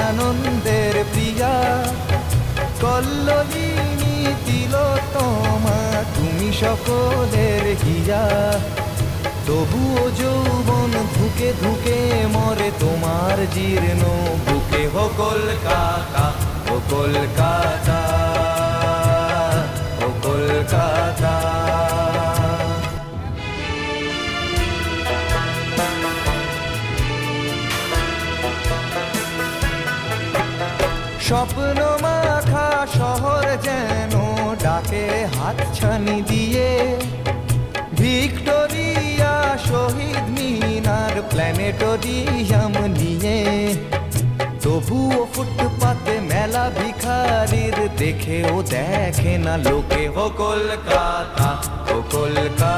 আনন্দের প্রিয়া, কল্লোলিনী তিলোত্তমা, তুমি সকলের হিয়া। তবুও যৌবন ধুকে ধুকে মরে তোমার জীর্ণ বুকে। হো কলকাতা, ও কলকাতা, ও কলকাতা। স্বপ্ন মাখা শহর যেন ডাকে হাতছানি দিয়ে, ভিক্টোরিয়া, শহীদ মিনার, প্ল্যানেটোরিয়াম নিয়ে। তবুও ফুটপাতে মেলা ভিখারির দেখেও দেখে না লোকে। হো কলকাতা, ও কলকাতা।